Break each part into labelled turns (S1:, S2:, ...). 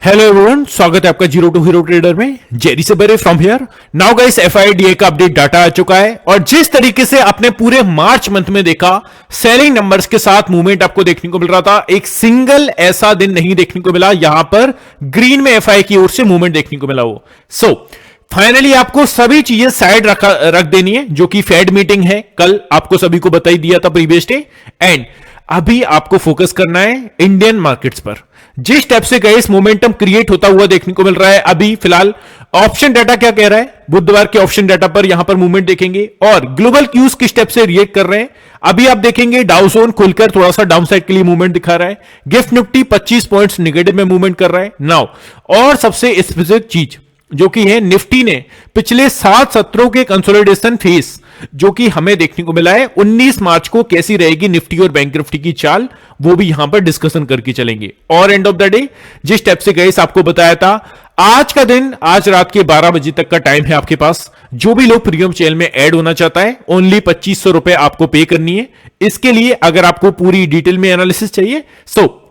S1: Hello everyone, स्वागत है आपका जीरो टू हीरो ट्रेडर में। जेरी से बरे फ्रॉम हियर। नाउ गाइस, एफआईडीए का अपडेट डाटा आ चुका है और जिस तरीके से आपने पूरे मार्च मंथ में देखा, सेलिंग नंबर्स के साथ मूवमेंट आपको देखने को मिल रहा था। एक सिंगल ऐसा दिन नहीं देखने को मिला यहां पर ग्रीन में एफआई की ओर से मूवमेंट देखने को मिला हो। फाइनली आपको सभी चीजें साइड रख देनी है, जो कि फेड मीटिंग है कल, आपको सभी को बता ही दिया था प्रीवियस डे। एंड अभी आपको फोकस करना है इंडियन मार्केट्स पर। जिस स्टेप से गए इस मोमेंटम क्रिएट होता हुआ देखने को मिल रहा है। अभी फिलहाल ऑप्शन डाटा क्या कह रहा है, बुधवार के ऑप्शन डाटा पर यहां पर मूवमेंट देखेंगे और ग्लोबल क्यूज किस स्टेप से रिएक्ट कर रहे हैं। अभी आप देखेंगे डाउ जोन खुलकर थोड़ा सा डाउन साइड के लिए मूवमेंट दिखा रहा है। गिफ्ट निफ्टी 25 पॉइंट्स नेगेटिव में मूवमेंट कर रहा है नाउ। और सबसे स्पेसिफिक चीज जो कि है, निफ्टी ने पिछले 7 सत्रों के कंसोलिडेशन फेस जो कि हमें देखने को मिला है, 19 मार्च को कैसी रहेगी निफ्टी और बैंक निफ्टी की चाल, वो भी यहां पर डिस्कशन करके चलेंगे। और एंड ऑफ द डे जिस स्टेप से गए आपको बताया था, आज का दिन, आज रात के 12 बजे तक का टाइम है आपके पास। जो भी लोग प्रीमियम चैनल में ऐड होना चाहता है, ओनली 2500 रुपए आपको पे करनी है। इसके लिए अगर आपको पूरी डिटेल में एनालिसिस चाहिए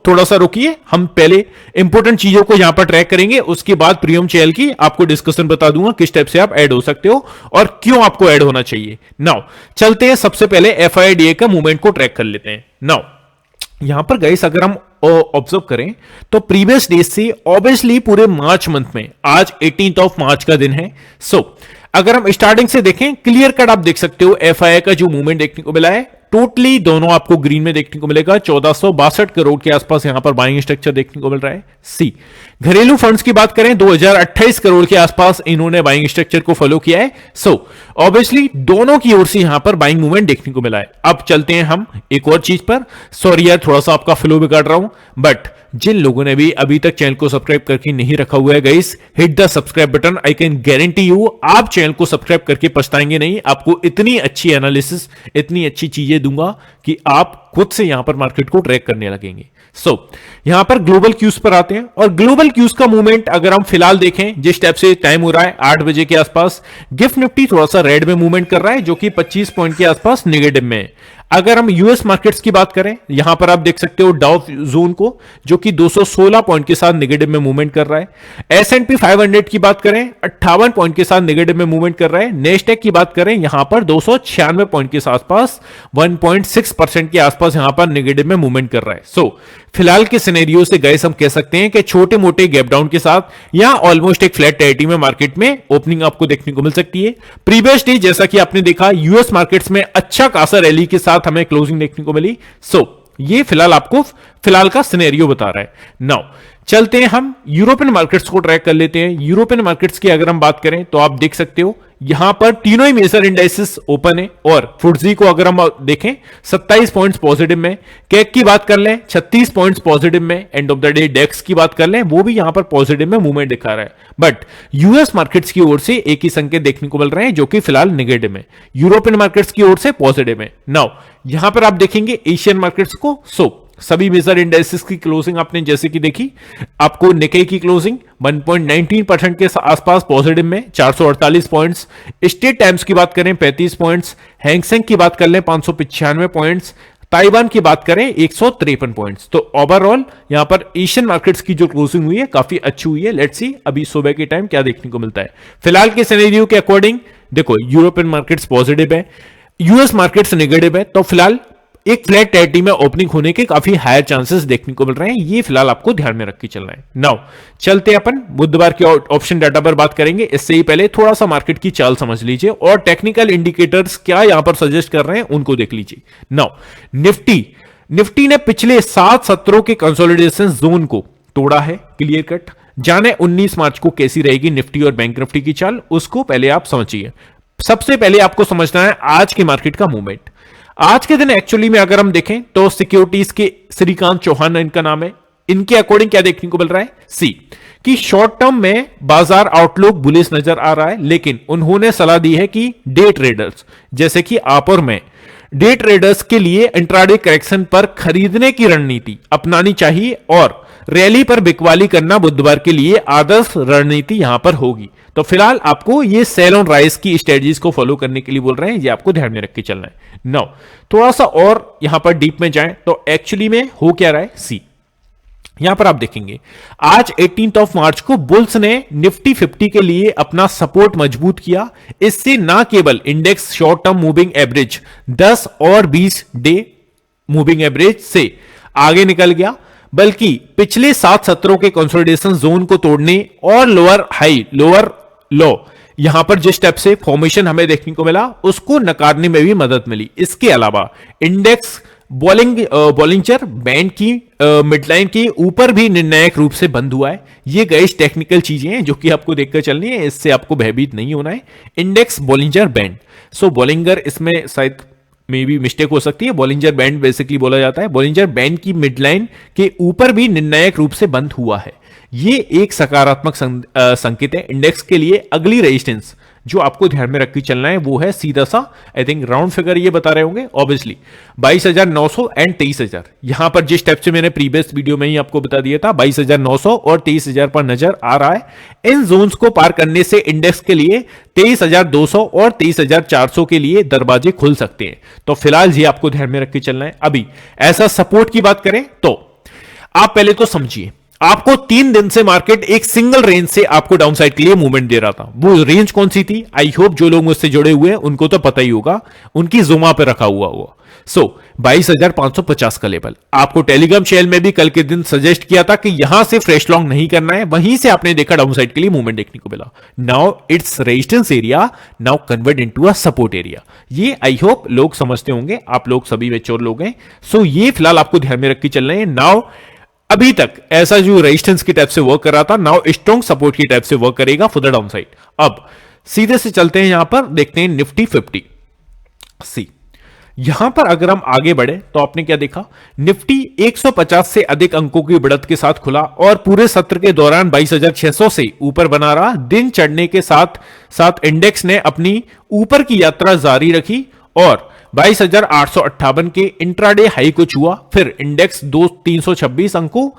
S1: थोड़ा सा रुकिए, हम पहले इंपॉर्टेंट चीजों को यहां पर ट्रैक करेंगे, उसके बाद प्रीमियम चैनल की आपको डिस्कशन बता दूंगा किस टाइप से आप ऐड हो सकते हो और क्यों आपको ऐड होना चाहिए। नाउ चलते हैं, सबसे पहले एफआईडीए का मूवमेंट को ट्रैक कर लेते हैं। नाउ यहां पर गाइस अगर हम ऑब्जर्व करें तो प्रीवियस डे से ऑब्वियसली पूरे मार्च मंथ में आज 18 ऑफ मार्च का दिन है। अगर हम स्टार्टिंग से देखें, क्लियर कट आप देख सकते हो एफआई का जो मूवमेंट देखने को मिला है, टोटली दोनों आपको ग्रीन में देखने को मिलेगा। 1462 करोड़ के आसपास यहां पर बाइंग स्ट्रक्चर देखने को मिल रहा है। सी घरेलू फंड्स की बात करें, 2028 करोड़ के आसपास इन्होंने बाइंग स्ट्रक्चर को फॉलो किया है। ऑब्वियसली दोनों की ओर से यहां पर बाइंग मूवमेंट देखने को मिला है। अब चलते हैं हम एक और चीज पर। सॉरी यार, थोड़ा सा आपका फ्लो बिगाड़ रहा हूं, बट जिन लोगों ने भी अभी तक चैनल को सब्सक्राइब करके नहीं रखा हुआ है guys, hit the subscribe button. I can guarantee you आप चैनल को सब्सक्राइब करके पछताएंगे नहीं। आपको इतनी अच्छी एनालिसिस, इतनी अच्छी चीजें दूंगा कि आप खुद से यहां पर मार्केट को ट्रैक करने लगेंगे। यहां पर ग्लोबल क्यूज पर आते हैं और ग्लोबल क्यूज का मूवमेंट अगर हम फिलहाल देखें, जिस टाइप से टाइम हो रहा है 8 बजे के आसपास, गिफ्ट निफ्टी थोड़ा सा रेड में मूवमेंट कर रहा है, जो कि 25 पॉइंट के आसपास नेगेटिव में है। अगर हम यूएस मार्केट्स की बात करें, यहां पर आप देख सकते हो डाउ जोन को, जो कि 216 पॉइंट के साथ नेगेटिव में मूवमेंट कर रहा है। एसएनपी 500 की बात करें, 58 पॉइंट के साथ नेगेटिव में मूवमेंट कर रहा है। नेस्डेक की बात करें, यहां पर 296 पॉइंट के आसपास 1.6% के आसपास यहां पर नेगेटिव में मूवमेंट कर रहा है। फिलहाल के सिनेरियो से गए हम कह सकते हैं कि छोटे मोटे गैप डाउन के साथ यहां ऑलमोस्ट एक फ्लैट टेरिटरी में मार्केट में ओपनिंग आपको देखने को मिल सकती है। प्रीवियस डे जैसा कि आपने देखा, यूएस मार्केट्स में अच्छा खासा रैली के साथ हमें क्लोजिंग देखने को मिली। ये फिलहाल आपको फिलहाल का सिनेरियो बता रहा है। नाउ चलते हैं हम यूरोपियन मार्केट्स को ट्रैक कर लेते हैं। यूरोपियन मार्केट्स की अगर हम बात करें तो आप देख सकते हो यहां पर तीनों ही मेजर इंडाइसेस ओपन है और फुट्जी को अगर हम देखें 27 पॉइंट्स पॉजिटिव में, कैक की बात कर लें 36 पॉइंट्स पॉजिटिव में, एंड ऑफ द डे डेक्स की बात कर लें वो भी यहां पर पॉजिटिव में मूवमेंट दिखा रहा है। बट यूएस मार्केट्स की ओर से एक ही संकेत देखने को मिल रहे हैं, जो कि फिलहाल नेगेटिव में, यूरोपियन मार्केट्स की ओर से पॉजिटिव है। नाउ यहां पर आप देखेंगे एशियन मार्केट्स को, सभी मेजर इंडाइसेस की क्लोजिंग आपने जैसे कि देखी, आपको निकेई की क्लोजिंग 1.19% के आसपास पॉजिटिव में 448 पॉइंट्स, स्टेट टाइम्स की बात करें 35 पॉइंट्स, हैंगसेंग की बात कर लें 595 पॉइंट्स, ताइवान की बात करें 153 पॉइंट्स। तो ओवरऑल यहां पर एशियन मार्केट्स की जो क्लोजिंग हुई है काफी अच्छी हुई है। लेट्स सी अभी सुबह के टाइम क्या देखने को मिलता है। फिलहाल के सिनेरियो के अकॉर्डिंग देखो, यूरोपियन मार्केट्स पॉजिटिव है, यूएस मार्केट्स नेगेटिव है, तो फिलहाल एक फ्लैट टेरिटरी में ओपनिंग होने के काफी हायर चांसेस देखने को मिल रहे हैं। ये फिलहाल आपको ध्यान में रख के चलना है। नाउ चलते अपन बुधवार के ऑप्शन डाटा पर बात करेंगे। इससे ही पहले थोड़ा सा मार्केट की चाल समझ लीजिए और टेक्निकल इंडिकेटर्स क्या यहां पर सजेस्ट कर रहे हैं उनको देख लीजिए। नाउ निफ्टी ने पिछले 7 सत्रों के कंसोलिडेशन जोन को तोड़ा है, क्लियर कट। जाने 19 मार्च को कैसी रहेगी निफ्टी और बैंक निफ्टी की चाल, उसको पहले आप समझिए। सबसे पहले आपको समझना है आज के मार्केट का मूवमेंट। आज के दिन एक्चुअली में अगर हम देखें तो सिक्योरिटीज के श्रीकांत चौहान इनका नाम है, इनके अकॉर्डिंग क्या देखने को मिल रहा है कि शॉर्ट टर्म में बाजार आउटलुक बुलिश नजर आ रहा है, लेकिन उन्होंने सलाह दी है कि डे ट्रेडर्स जैसे कि आप और मैं, डे ट्रेडर्स के लिए इंट्राडे करेक्शन पर खरीदने की रणनीति अपनानी चाहिए और रैली पर बिकवाली करना बुधवार के लिए आदर्श रणनीति यहां पर होगी। तो फिलहाल आपको ये सेल ऑन राइज की स्ट्रेटजीज को फॉलो करने के लिए बोल रहे हैं, ये आपको ध्यान में रख के चलना है। नाउ थोड़ा सा और यहां पर डीप में जाएं तो एक्चुअली में हो क्या रहा है, यहां पर आप देखेंगे आज 18 ऑफ मार्च को बुल्स ने निफ्टी 50 के लिए अपना सपोर्ट मजबूत किया। इससे ना केवल index short term moving average 10 और 20 डे मूविंग एवरेज से आगे निकल गया, बल्कि पिछले 7 सत्रों के कंसोलिडेशन जोन को तोड़ने और लोअर हाई लोअर लो यहां पर जिस स्टेप से फॉर्मेशन हमें देखने को मिला उसको नकारने में भी मदद मिली। इसके अलावा इंडेक्स बॉलिंजर बैंड की मिडलाइन के ऊपर भी निर्णायक रूप से बंद हुआ है। ये गाइस टेक्निकल चीजें हैं जो कि आपको देखकर चलनी है, इससे आपको भयभीत नहीं होना है। इंडेक्स बॉलिंजर बैंड, सो बॉलिंगर इसमें शायद में भी मिस्टेक हो सकती है, बॉलिंजर बैंड बेसिकली बोला जाता है। बॉलिंजर बैंड की मिडलाइन के ऊपर भी निर्णायक रूप से बंद हुआ है। ये एक सकारात्मक संकेत है इंडेक्स के लिए। अगली रेजिस्टेंस जो आपको ध्यान में रख के चलना है वो है सीधा सा, आई थिंक राउंड फिगर ये बता रहे होंगे ऑब्वियसली 22,900 एंड 23,000। यहां पर जिस स्टेप से मैंने प्रीवियस वीडियो में ही आपको बता दिया था 22,900 और 23,000 पर नजर आ रहा है। इन जोन्स को पार करने से इंडेक्स के लिए 23,200 और 23,400 के लिए दरवाजे खुल सकते हैं। तो फिलहाल ये आपको ध्यान में रख के चलना है। अभी ऐसा सपोर्ट की बात करें तो आप पहले तो समझिए, आपको 3 दिन से मार्केट एक सिंगल रेंज से आपको डाउनसाइड के लिए मूवमेंट दे रहा था। वो रेंज कौन सी थी? आई होप जो लोग मुझसे जुड़े हुए हैं उनको तो पता ही होगा, उनकी जुमा पे रखा हुआ होगा। सो 22,550 का लेवल आपको टेलीग्राम चैनल में भी कल के दिन सजेस्ट किया था कि यहां से फ्रेश लॉन्ग नहीं करना है, वहीं से आपने देखा डाउनसाइड के लिए मूवमेंट देखने को मिला। Now its resistance area now convert into a support area. ये आई होप लोग समझते होंगे, आप लोग सभी मैच्योर लोग हैं। सो ये फिलहाल आपको ध्यान में रख के चलना है। नाउ अभी तक ऐसा जो रेजिस्टेंस की टाइप से वर्क कर रहा था नाउ स्ट्रॉन्ग सपोर्ट की टाइप से वर्क करेगा फॉर द डाउनसाइड। अब सीधे से चलते हैं, यहां पर देखते हैं निफ्टी 50 सी। यहां पर अगर हम आगे बढ़े तो आपने क्या देखा, निफ्टी 150 से अधिक अंकों की बढ़त के साथ खुला और पूरे सत्र के दौरान 22,600 से ऊपर बना रहा। दिन चढ़ने के साथ साथ इंडेक्स ने अपनी ऊपर की यात्रा जारी रखी और 22,858 के इंट्राडे हाई को छुआ। फिर इंडेक्स 326 अंकों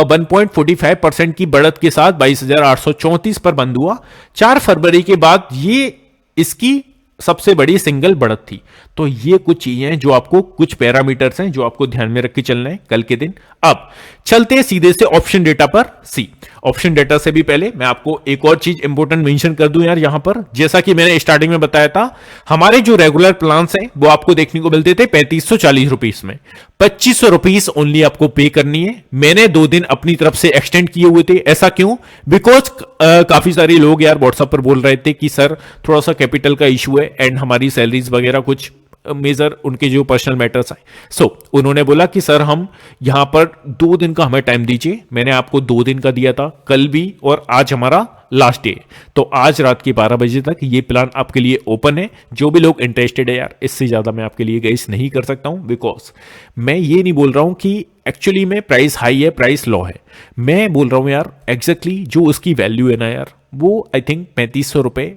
S1: 1.45% की बढ़त के साथ 22,834 पर बंद हुआ। 4 फरवरी के बाद ये इसकी सबसे बड़ी सिंगल बढ़त थी। तो ये कुछ चीजें हैं जो आपको, कुछ पैरामीटर्स हैं जो आपको ध्यान में रख के चलना है कल के दिन। अब चलते हैं सीधे से ऑप्शन डेटा पर सी। ऑप्शन डेटा से भी पहले मैं आपको एक और चीज इंपॉर्टेंट मेंशन कर दूं यार, यहां पर जैसा कि मैंने स्टार्टिंग में बताया था, हमारे जो रेगुलर प्लान्स हैं वो आपको देखने को मिलते थे 3540 रुपीस में। 2500 रुपीस ओनली आपको पे करनी है। मैंने 2 दिन अपनी तरफ से एक्सटेंड किए हुए थे। ऐसा क्यों? बिकॉज काफी सारे लोग यार व्हाट्सएप पर बोल रहे थे कि सर थोड़ा सा कैपिटल का इशू है एंड हमारी सैलरीज वगैरह कुछ मेजर उनके जो पर्सनल मैटर्स आए। सो उन्होंने बोला कि सर हम यहां पर 2 दिन का हमें टाइम दीजिए। मैंने आपको 2 दिन का दिया था, कल भी और आज हमारा लास्ट डे। तो आज रात के 12 बजे तक ये प्लान आपके लिए ओपन है। जो भी लोग इंटरेस्टेड है यार, इससे ज्यादा मैं आपके लिए गाइस नहीं कर सकता हूं, बिकॉज मैं ये नहीं बोल रहा हूं कि एक्चुअली में प्राइस हाई है प्राइस लो है। मैं बोल रहा हूं यार एग्जैक्टली जो उसकी वैल्यू है ना यार, वो आई थिंक 3500 रुपए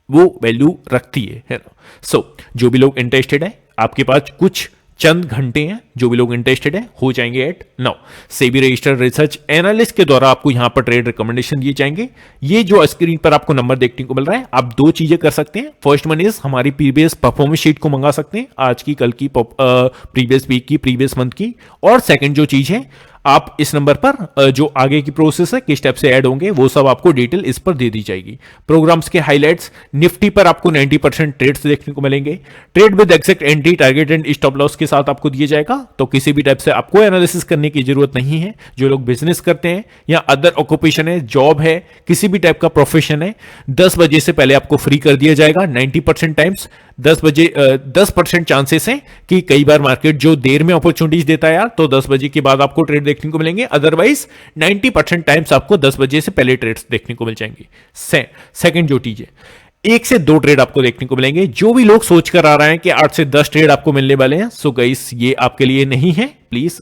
S1: वो वैल्यू रखती है ना। सो जो भी लोग इंटरेस्टेड है, आपके पास कुछ चंद घंटे हैं, जो भी लोग इंटरेस्टेड है हो जाएंगे at now. SEBI registered research analyst के द्वारा आपको यहां पर ट्रेड रिकमेंडेशन दिए जाएंगे। ये जो स्क्रीन पर आपको नंबर देखने को मिल रहा है, आप 2 चीजें कर सकते हैं। फर्स्ट वन इज हमारी प्रीवियस परफॉर्मेंस शीट को मंगा सकते हैं, आज की, कल की, प्रीवियस वीक की, प्रीवियस मंथ की। और सेकंड जो चीज है, आप इस नंबर पर जो आगे की प्रोसेस है, किस स्टेप से ऐड होंगे, वो सब आपको डिटेल इस पर दे दी जाएगी। प्रोग्राम्स के हाइलाइट्स, निफ्टी पर आपको 90% ट्रेड्स देखने को मिलेंगे। Trade with exact entry, target and stop loss के साथ आपको दिए जाएगा। तो किसी भी टाइप से आपको एनालिसिस करने की जरूरत नहीं है। जो लोग बिजनेस करते हैं या अदर ऑक्यूपेशन है, जॉब है, किसी भी टाइप का प्रोफेशन है, 10 बजे से पहले आपको फ्री कर दिया जाएगा। 90% टाइम्स 10 बजे 10% चांसेस हैं कि कई बार मार्केट जो देर में अपॉर्चुनिटीज देता है यार, तो 10 बजे के बाद आपको ट्रेड देखने को मिलेंगे। अदरवाइज 90% टाइम्स आपको 10 बजे से पहले ट्रेड्स देखने को मिल जाएंगे। सेकंड जो चीज है, 1 से 2 ट्रेड आपको देखने को मिलेंगे। जो भी लोग सोच कर आ रहे हैं कि 8 से 10 ट्रेड आपको मिलने वाले हैं, सो गाइस ये आपके लिए नहीं है। प्लीज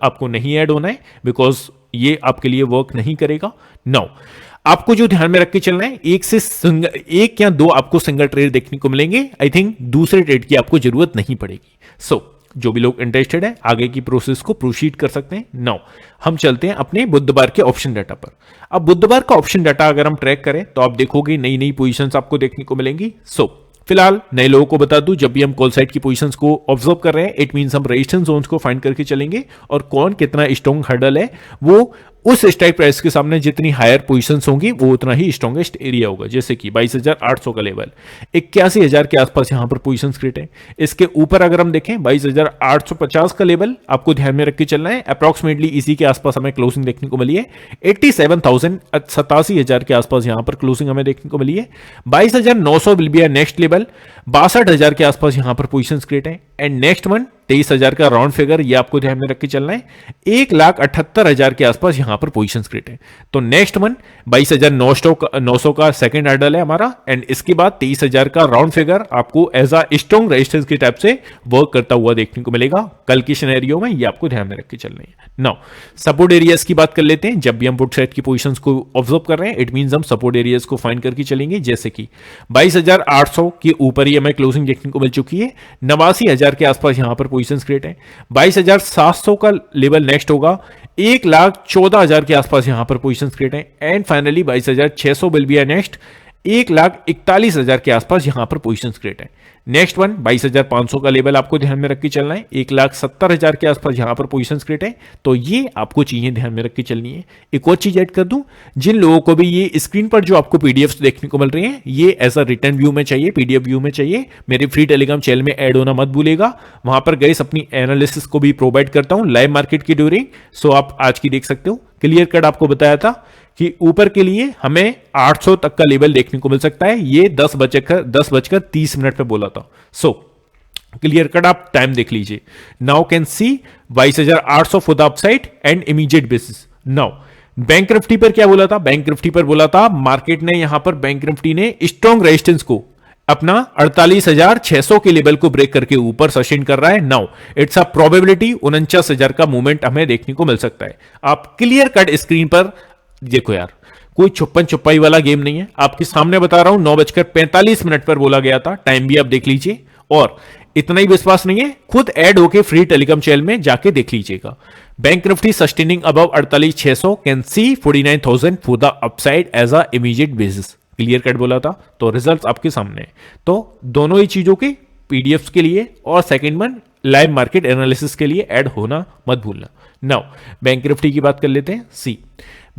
S1: आपको नहीं ऐड होना है, बिकॉज ये आपके लिए वर्क नहीं करेगा। नाउ आपको जो ध्यान में रख के चलना है, 1 या 2 आपको सिंगल ट्रेड देखने को मिलेंगे। आई थिंक दूसरे ट्रेड की आपको जरूरत नहीं पड़ेगी। सो जो भी लोग इंटरेस्टेड है आगे की प्रोसेस को प्रोसीड कर सकते हैं। नाउ हम चलते हैं अपने बुधवार के ऑप्शन डाटा पर। अब बुधवार का ऑप्शन डाटा अगर हम ट्रैक करें तो आप देखोगे नई नई पोजीशंस आपको देखने को मिलेंगी। सो फिलहाल नए लोगों को बता दूं, जब भी हम कॉल साइड की पोजीशंस को ऑब्जर्व कर रहे हैं, इट मींस हम रेजिस्टेंस जोन्स को फाइंड करके चलेंगे और कौन कितना स्ट्रॉन्ग हर्डल है, वो उस स्ट्राइक प्राइस के सामने जितनी हायर पोजीशंस होंगी वो उतना ही स्ट्रॉन्गेस्ट एरिया होगा। जैसे कि 22,800 का लेवल, 81,000 के आसपास यहां पर पोजीशंस क्रिएट है। इसके ऊपर अगर हम देखें 22,850 का लेवल आपको ध्यान में रख के चलना है। अप्रॉक्सीमेटली इसी के आसपास हमें क्लोजिंग देखने को मिली है। 87,000 के आसपास यहां पर क्लोजिंग हमें देखने को मिली है। 22,900 विल बी नेक्स्ट लेवल, 62,000 के आसपास यहां पर पोजीशंस क्रिएट है। एंड नेक्स्ट वन 23,000 का राउंड फिगर, ये आपको ध्यान में रख के चलना है। 1,78,000 के आसपास यहां पर पोजीशंस क्रिएट है। तो नेक्स्ट वन 22,900 का सेकंड हर्डल है हमारा, एंड इसके बाद 23,000 का राउंड फिगर आपको एज अ स्ट्रॉन्ग रेजिस्टेंस के टाइप से वर्क करता हुआ देखने को मिलेगा कल की सिनेरियो में। ये आपको ध्यान में रख के चलना है। नाउ सपोर्ट एरियाज की बात कर लेते हैं। जब भी हम पुट साइड की पोजीशंस को ऑब्जर्व कर रहे हैं, इट मींस हम सपोर्ट एरियाज को फाइंड करके चलेंगे। जैसे कि 22,800 के ऊपर ही हमें क्लोजिंग देखने को मिल चुकी है। 89,000 के आसपास यहां पर पोजीशंस क्रिएट है। 22,700 का लेवल नेक्स्ट होगा। 1,14,000 के आसपास यहां पर पोजीशंस क्रिएट है। And finally 22,600 will be next. 1,41,000 के आसपास यहां पर पोजीशंस क्रिएट है। नेक्स्ट वन 22,500 का लेवल आपको ध्यान में रख के चलना है। 1,70,000 के आसपास यहां पर पोजीशंस क्रिएट है। तो ये आपको चीजें ध्यान में रख के चलनी है। एक और चीज ऐड कर दूं, जिन लोगों को भी ये स्क्रीन पर जो आपको पीडीएफ देखने को मिल रही है, ये एज अ रिटर्न व्यू में चाहिए, पीडीएफ व्यू में चाहिए, मेरे फ्री टेलीग्राम चैनल में ऐड होना मत भूलेगा। वहां पर गए अपनी एनालिसिस को भी प्रोवाइड करता हूं लाइव मार्केट की ड्यूरिंग। सो आप आज की देख सकते हो। क्लियर कट आपको बताया था कि ऊपर के लिए हमें 800 तक का लेवल देखने को मिल सकता है। ये 10:30 पे बोला था। सो क्लियर कट आप टाइम देख लीजिए। Now can see 22,800 for the upside and immediate basis. Now bank Nifty पर क्या बोला था? बैंक निफ्टी पर बोला था मार्केट ने यहां पर बैंक निफ्टी ने स्ट्रॉन्ग रेजिस्टेंस को अपना 48,600 के लेवल को ब्रेक करके ऊपर सस्टेन कर रहा है। नाउ इट्स अ प्रोबेबिलिटी 49,000 का मूवमेंट हमें देखने को मिल सकता है। आप क्लियर कट स्क्रीन पर देखो यार, कोई छुपन छुपाई वाला गेम नहीं है। आपके सामने बता रहा हूं 9:45 पर बोला गया था। टाइम भी आप देख लीजिए। और इतना ही विश्वास नहीं है, खुद ऐड होके फ्री टेलीग्राम चैनल में जाके देख लीजिएगा। Bank Nifty sustaining above 48,600 can see 49,000 for the upside as a immediate basis. Clear cut बोला था, तो रिजल्ट्स आपके सामने है। तो दोनों ही चीजों के पीडीएफ के लिए और second one live market analysis के लिए ऐड होना मत भूलना। नाउ बैंक निफ्टी की बात कर लेते हैं। See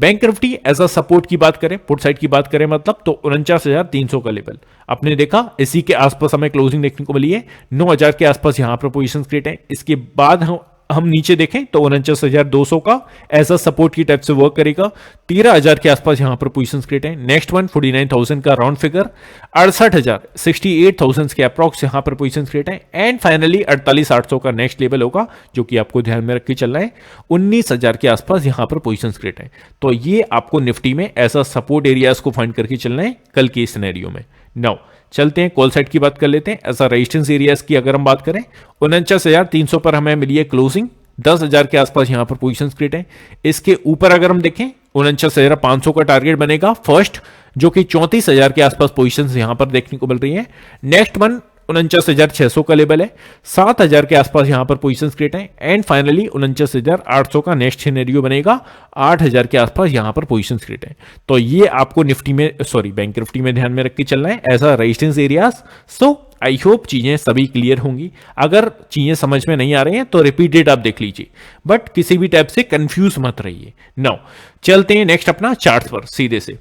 S1: bank Nifty as a support की बात करें, पुट साइड की बात करें मतलब, तो 49,300 का लेवल आपने देखा, इसी के आसपास हमें क्लोजिंग देखने को मिली है। 9,000 के आसपास यहां पर पोजीशंस क्रिएट है। इसके बाद हम नीचे देखें तो 49,200 का ऐसा सपोर्ट की टाइप से वर्क करेगा। 13,000 के आसपास यहां पर पोजीशंस क्रिएट है। नेक्स्ट वन 49,000 का राउंड फिगर, 68,000 के अप्रॉक्स यहां पर पोजीशंस क्रिएट है। एंड फाइनली 48,800 का नेक्स्ट लेवल होगा, जो कि आपको ध्यान में रख के चलना है। 19,000 के आसपास यहां पर पोजीशंस क्रिएट है। तो ये आपको निफ्टी में ऐसा सपोर्ट एरियाज को फाइंड करके चलना है कल के सिनेरियो में। नाउ चलते हैं कॉल साइड की बात कर लेते हैं। ऐसा रेजिस्टेंस एरियाज की अगर हम बात करें, 49,300 पर हमें मिली है क्लोजिंग। 10,000 के आसपास यहां पर पोजीशंस क्रिएट है। इसके ऊपर अगर हम देखें 49,500 का टारगेट बनेगा फर्स्ट, जो कि 34,000 के आसपास पोजीशंस यहां पर देखने को मिल रही है। नेक्स्ट वन 49,600 का लेवल है। 7,000 के आसपास यहां पर पोजीशंस क्रिएट है। एंड फाइनली 49,800 का नेक्स्ट सिनेरियो बनेगा। 8,000 के आसपास यहां पर पोजीशंस क्रिएट है। तो ये आपको निफ्टी में बैंक निफ्टी में ध्यान में रख के चलना है ऐसा resistance areas. So I hope चीजें सभी क्लियर होंगी। अगर चीजें समझ में नहीं आ रही हैं तो रिपीटेड आप देख लीजिए, बट किसी भी टाइप से कंफ्यूज मत रहिए। नाउ चलते हैं नेक्स्ट अपना चार्ट पर सीधे से।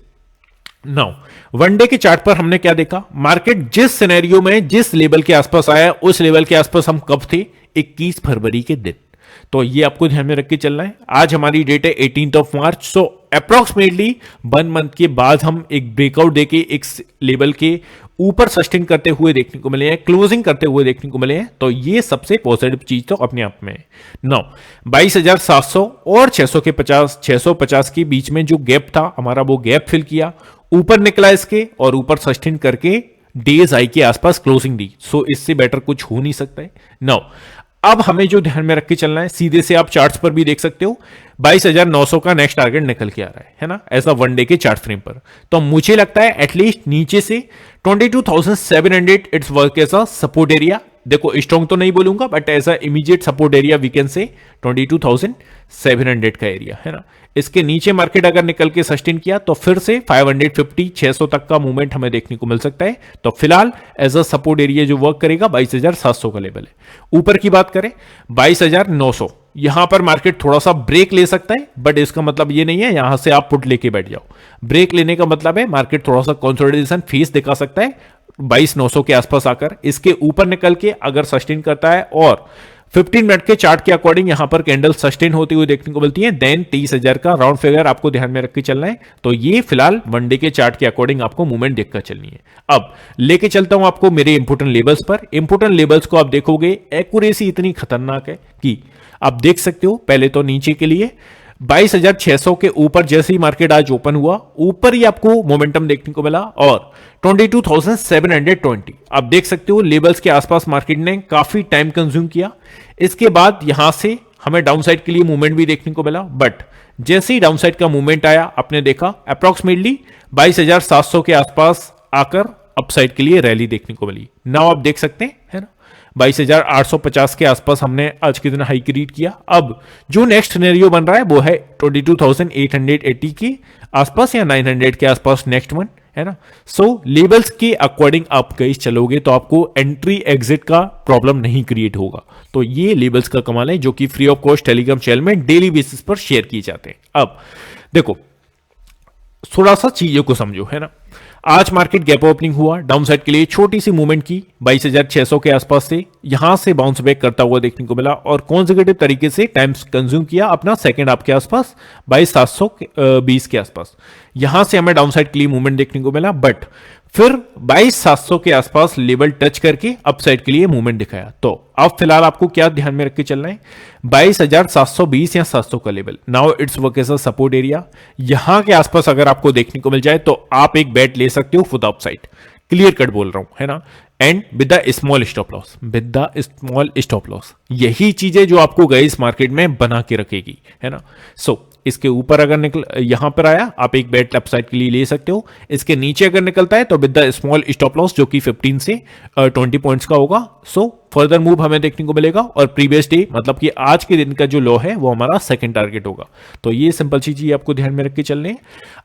S1: नाउ वनडे के चार्ट पर हमने क्या देखा? मार्केट जिस सिनेरियो में जिस लेवल के आसपास आया, उस लेवल के आसपास हम कब थे? 21 फरवरी के दिन। तो ये आपको ध्यान में रख के चलना है। आज हमारी डेट है 18 मार्च। सो अप्रॉक्सीमेटली 1 मंथ के बाद हम एक ब्रेकआउट देके एक लेवल के ऊपर सस्टेन करते हुए देखने को मिले हैं, क्लोजिंग करते हुए देखने को मिले हैं। तो ये सबसे पॉजिटिव चीज तो अपने आप में है। नाउ 22,700 और 650 के बीच में जो गैप था हमारा, वो गैप फिल किया, ऊपर निकला इसके और ऊपर सस्टेन करके डेज आई के आसपास क्लोजिंग दी। सो इससे बेटर कुछ हो नहीं सकता है। नाउ अब हमें जो ध्यान में रख के चलना है, सीधे से आप चार्ट्स पर भी देख सकते हो 22,900 का नेक्स्ट टारगेट निकल के आ रहा है ना, ऐसा वनडे के चार्ट फ्रेम पर। तो मुझे लगता है एटलीस्ट नीचे से 22,700 it's work as a support area. देखो स्ट्रॉन्ग तो नहीं बोलूंगा, but as a immediate support area we can say 22,700 का एरिया है ना। इसके नीचे मार्केट अगर निकल के सस्टेन किया तो फिर से 550 600 तक का मूवमेंट हमें देखने को मिल सकता है। तो फिलहाल एज अ सपोर्ट एरिया जो वर्क करेगा 22,700 का लेवल है। ऊपर की बात करें 22,900, यहां पर मार्केट थोड़ा सा ब्रेक ले सकता है, बट इसका मतलब ये नहीं है यहां से आप पुट लेके बैठ जाओ। ब्रेक लेने का मतलब है मार्केट थोड़ा सा कंसोलिडेशन फेस दिखा सकता है 22,900 के आसपास आकर। इसके ऊपर निकल के अगर सस्टेन करता है और 15 मिनट के चार्ट के अकॉर्डिंग यहां पर कैंडल सस्टेन होती हुई देखने को मिलती है, देन 30,000 का राउंड फिगर आपको ध्यान में रख के चलना है। तो ये फिलहाल वन डे के चार्ट के अकॉर्डिंग आपको मूवमेंट देखकर चलनी है। अब लेके चलता हूं आपको मेरे इंपोर्टेंट लेवल्स पर। इंपोर्टेंट लेवल्स को आप देखोगे एक्यूरेसी इतनी खतरनाक है कि आप देख सकते हो। पहले तो नीचे के लिए 22,600 के ऊपर जैसे ही मार्केट आज ओपन हुआ, ऊपर ही आपको मोमेंटम देखने को मिला और 22,720 आप देख सकते हो लेवल्स के आसपास मार्केट ने काफी टाइम कंज्यूम किया। इसके बाद यहां से हमें डाउनसाइड के लिए मूवमेंट भी देखने को मिला, बट जैसे ही डाउनसाइड का मूवमेंट आया आपने देखा अप्रोक्सीमेटली 22,700 के आसपास आकर अपसाइड के लिए रैली देखने को मिली। नाउ आप देख सकते हैं है ना 22,850 के आसपास हमने आज के दिन हाई क्रिएट किया। अब जो नेक्स्ट सिनेरियो बन रहा है वो है 22,880 के आसपास या 900 के आसपास नेक्स्ट वन है ना। सो लेवल्स के अकॉर्डिंग आप कहीं चलोगे तो आपको एंट्री एग्जिट का प्रॉब्लम नहीं क्रिएट होगा। तो ये लेवल्स का कमाल है जो कि free of cost Telegram channel में डेली बेसिस पर शेयर किए जाते हैं। अब देखो थोड़ा सा चीजों को समझो है ना। आज मार्केट गैप ओपनिंग हुआ, डाउनसाइड के लिए छोटी सी मूवमेंट की 22,600 के आसपास से यहां से बाउंस बैक करता हुआ देखने को मिला और कॉन्सेक्यूटिव तरीके से टाइम्स कंज्यूम किया अपना सेकंड हाफ के आसपास 22,720 के आसपास। यहां से हमें डाउनसाइड के लिए मूवमेंट देखने को मिला, बट फिर 22,700 के आसपास लेवल टच करके अपसाइड के लिए मूवमेंट दिखाया। तो अब फिलहाल आपको क्या ध्यान में रख के चलना है 22,720 या 700 का level. Now it's work as a support area. यहां के आसपास अगर आपको देखने को मिल जाए तो आप एक बैट ले सकते हो for the upside, clear cut बोल रहा हूं है ना। And with the small stop loss, with the small stop loss, यही चीजें जो आपको गई इस मार्केट में बना के रखेगी है ना। सो इसके ऊपर अगर निकल यहां पर आया आप एक बेट अपसाइड के लिए ले सकते हो। इसके नीचे अगर निकलता है तो with the small stop loss जो कि 15 से 20 पॉइंट्स का होगा। सो फर्दर मूव हमें देखने को मिलेगा और प्रीवियस डे मतलब कि आज के दिन का जो लो है वो हमारा सेकंड टारगेट होगा। तो ये सिंपल सी चीज आपको ध्यान में रख के चलने।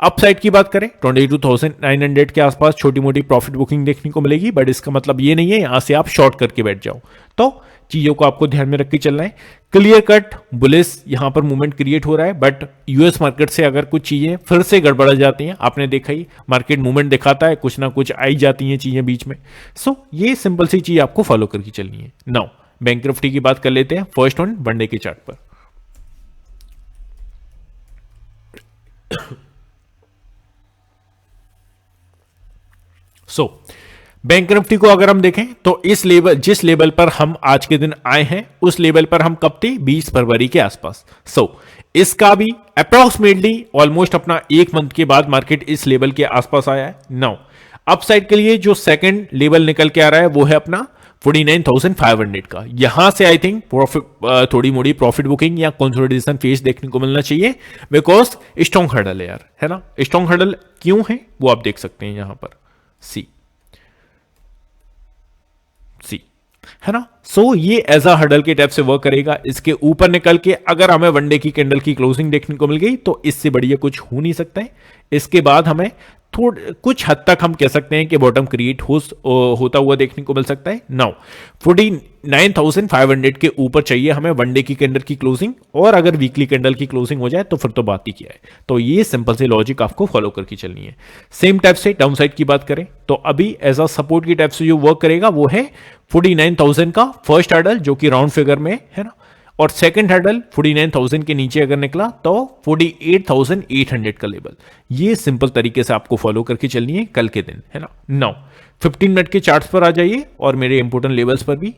S1: अपसाइड की बात करें 22,900 के आसपास छोटी मोटी प्रॉफिट बुकिंग देखने को मिलेगी, बट इसका मतलब ये नहीं है यहां से आप शॉर्ट करके बैठ जाओ। तो चीजों को आपको ध्यान में रख के चलना है। क्लियर कट बुलिश यहां पर मूवमेंट क्रिएट हो रहा है, बट यूएस मार्केट से अगर कुछ चीजें फिर से गड़बड़ा जाती हैं, आपने देखा ही मार्केट मूवमेंट दिखाता है, कुछ ना कुछ आई जाती हैं चीजें बीच में। सो ये सिंपल सी चीज आपको फॉलो करके चलनी है। नाउ बैंक निफ्टी की बात कर लेते हैं फर्स्ट ऑन वन डे के चार्ट पर। सो बैंक निफ्टी को अगर हम देखें तो इस लेवल जिस लेवल पर हम आज के दिन आए हैं उस लेवल पर हम कब थे 20 फरवरी के आसपास। इसका भी अप्रोक्सीमेटली ऑलमोस्ट अपना एक मंथ के बाद मार्केट इस लेवल के आसपास आया है। नाउ अपसाइड के लिए जो सेकंड लेवल निकल के आ रहा है वो है अपना 49,500 का। यहां से आई थिंक प्रॉफिट थोड़ी मोड़ी प्रॉफिट बुकिंग या कंसोलिडेशन फेज देखने को मिलना चाहिए, बिकॉज स्ट्रॉन्ग हर्डल है यार है ना। स्ट्रॉन्ग हर्डल क्यों है वो आप देख सकते हैं यहां पर सी है ना। सो ये एज अ हर्डल के टाइप से वर्क करेगा। इसके ऊपर निकल के अगर हमें वनडे की कैंडल की क्लोजिंग देखने को मिल गई तो इससे बढ़िया कुछ हो नहीं सकता है। इसके बाद हमें कुछ हद तक हम कह सकते हैं कि बॉटम क्रिएट होता हुआ देखने को मिल सकता है। नाउ 49,500 के ऊपर चाहिए हमें वनडे की कैंडल की क्लोजिंग, और अगर वीकली कैंडल की क्लोजिंग हो जाए तो फिर तो बात ही क्या है। तो ये सिंपल से लॉजिक आपको फॉलो करके चलनी है। सेम टाइप से डाउनसाइड की बात करें तो अभी एज अ सपोर्ट की टाइप से जो वर्क करेगा वो है 49,000 का फर्स्ट हर्डल जो कि राउंड फिगर में है ना, और सेकंड हर्डल 49,000 के नीचे अगर निकला तो 48,800 का लेवल। ये सिंपल तरीके से आपको फॉलो करके चलनी है कल के दिन है ना। नाउ 15 मिनट के चार्ट्स पर आ जाइए और मेरे इंपोर्टेंट लेवल्स पर भी।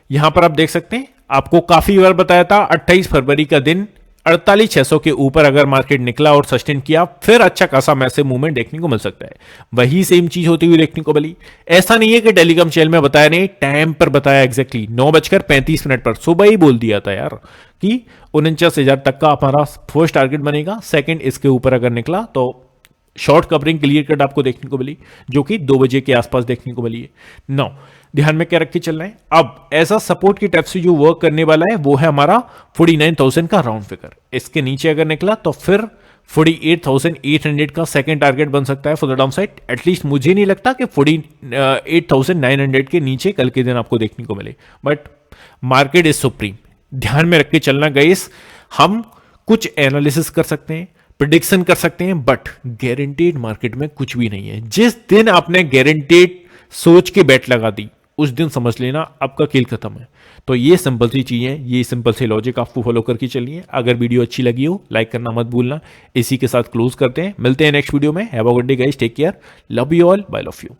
S1: यहां पर आप देख सकते हैं आपको काफी बार बताया था 28 फरवरी का दिन 48,600 के ऊपर अगर मार्केट निकला और सस्टेन किया फिर अच्छा खासा मैसिव मूवमेंट देखने को मिल सकता है। वही सेम चीज होती हुई देखने को मिली। ऐसा नहीं है कि टेलीग्राम चैनल में बताया नहीं, टाइम पर बताया एग्जैक्टली 9:35 पर सुबह ही बोल दिया था यार कि 49,000 तक का हमारा फर्स्ट टारगेट बनेगा। सेकंड इसके ऊपर अगर निकला तो शॉर्ट कवरिंग क्लियर कट आपको देखने को मिली, जो कि 2 बजे के आसपास देखने को मिली है। नाउ ध्यान में क्या रख के चलना है, अब ऐसा सपोर्ट की टाइप से जो वर्क करने वाला है वो है हमारा 49,000 का राउंड फिगर। इसके नीचे अगर निकला तो फिर 48,800 का सेकंड टारगेट बन सकता है for the down side. At least मुझे नहीं लगता कि 48,900 के नीचे कल के दिन आपको देखने को मिले, बट मार्केट इज सुप्रीम। ध्यान में रख के चलना गाइस, हम कुछ एनालिसिस कर सकते हैं, प्रिडिक्शन कर सकते हैं, बट गारंटीड मार्केट में कुछ भी नहीं है। जिस दिन आपने गारंटीड सोच के बैट लगा दी उस दिन समझ लेना आपका खेल खत्म है। तो ये सिंपल सी चीजें, ये सिंपल से लॉजिक आपको फॉलो करके चलिए। अगर वीडियो अच्छी लगी हो लाइक करना मत भूलना। इसी के साथ क्लोज करते हैं, मिलते हैं नेक्स्ट वीडियो में। Have a good day guys, take care, love you all, bye love you.